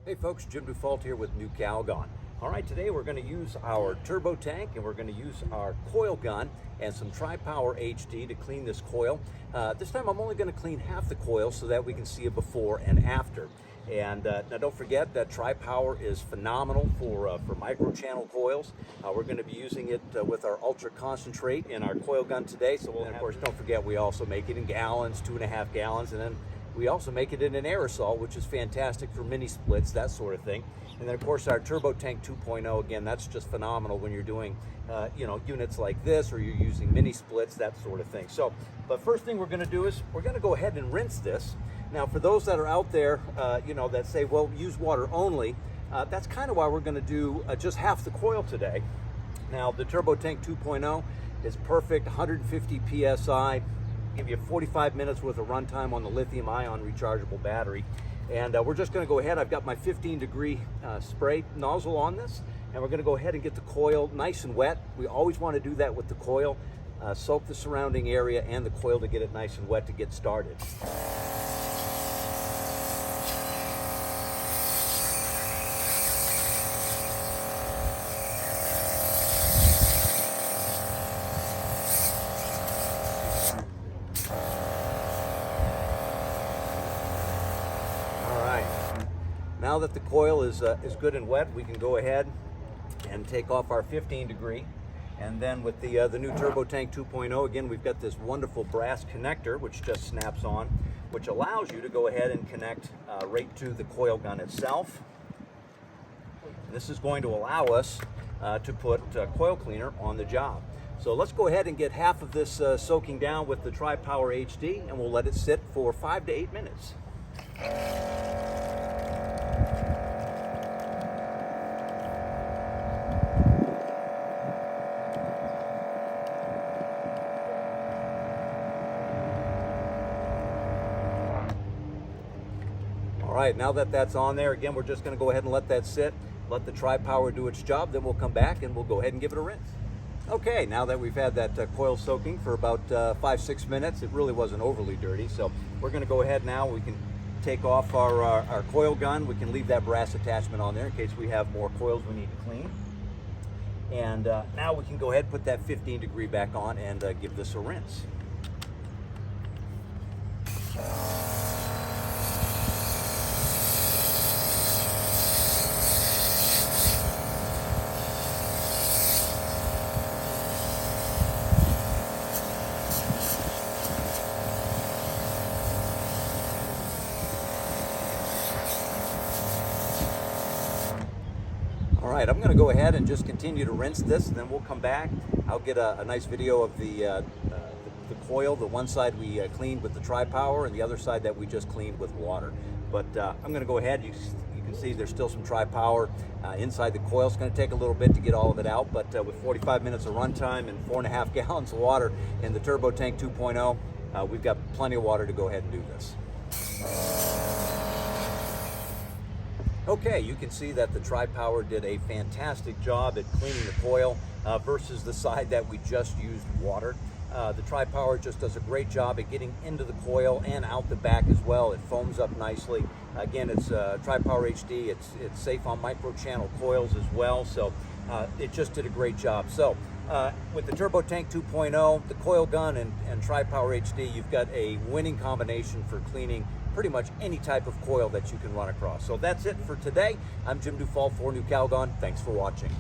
Hey folks, Jim Dufault here with NuCalgon. All right, today we're going to use our turbo tank and we're going to use our coil gun and some Tri Pow'R HD to clean this coil. This time I'm only going to clean half the coil so that we can see a before and after. And now don't forget that Tri Pow'R is phenomenal for micro channel coils. We're going to be using it with our ultra concentrate in our coil gun today. So of course, don't forget we also make it in gallons, 2.5 gallons, and then we also make it in an aerosol, which is fantastic for mini splits, that sort of thing. And then of course our Turbo Tank 2.0, again, that's just phenomenal when you're doing units like this, or you're using mini splits, that sort of thing. So, but first thing we're gonna do is we're gonna go ahead and rinse this. Now for those that are out there, that say, well, use water only, that's kind of why we're gonna do just half the coil today. Now the Turbo Tank 2.0 is perfect, 150 PSI, give you 45 minutes worth of runtime on the lithium ion rechargeable battery. And we're just gonna go ahead, I've got my 15-degree spray nozzle on this, and we're gonna go ahead and get the coil nice and wet. We always wanna do that with the coil, soak the surrounding area and the coil to get it nice and wet to get started. Now that the coil is good and wet, we can go ahead and take off our 15-degree. And then with the new Turbo Tank 2.0, again, we've got this wonderful brass connector, which just snaps on, which allows you to go ahead and connect right to the coil gun itself. This is going to allow us to put Coil Cleaner on the job. So let's go ahead and get half of this soaking down with the Tri Pow'R HD, and we'll let it sit for 5 to 8 minutes. All right, now that that's on there, again, we're just gonna go ahead and let that sit, let the Tri Pow'R do its job, then we'll come back and we'll go ahead and give it a rinse. Okay, now that we've had that coil soaking for about 5-6 minutes, it really wasn't overly dirty, so we're gonna go ahead now, we can take off our coil gun, we can leave that brass attachment on there in case we have more coils we need to clean. And now we can go ahead and put that 15-degree back on and give this a rinse. All right, I'm gonna go ahead and just continue to rinse this, and then we'll come back. I'll get a nice video of the coil, the one side we cleaned with the Tri Pow'R and the other side that we just cleaned with water. But I'm gonna go ahead, you can see there's still some Tri Pow'R inside the coil. It's gonna take a little bit to get all of it out, but with 45 minutes of runtime and 4.5 gallons of water in the Turbo Tank 2.0, we've got plenty of water to go ahead and do this. Okay, you can see that the Tri Pow'R did a fantastic job at cleaning the coil versus the side that we just used water. The Tri Pow'R just does a great job at getting into the coil and out the back as well. It foams up nicely. Again, it's Tri Pow'R HD. It's safe on micro channel coils as well, so it just did a great job. So with the Turbo Tank 2.0, the coil gun, and Tri Pow'R HD, you've got a winning combination for cleaning pretty much any type of coil that you can run across. So that's it for today. I'm Jim Dufault for NuCalgon. Thanks for watching.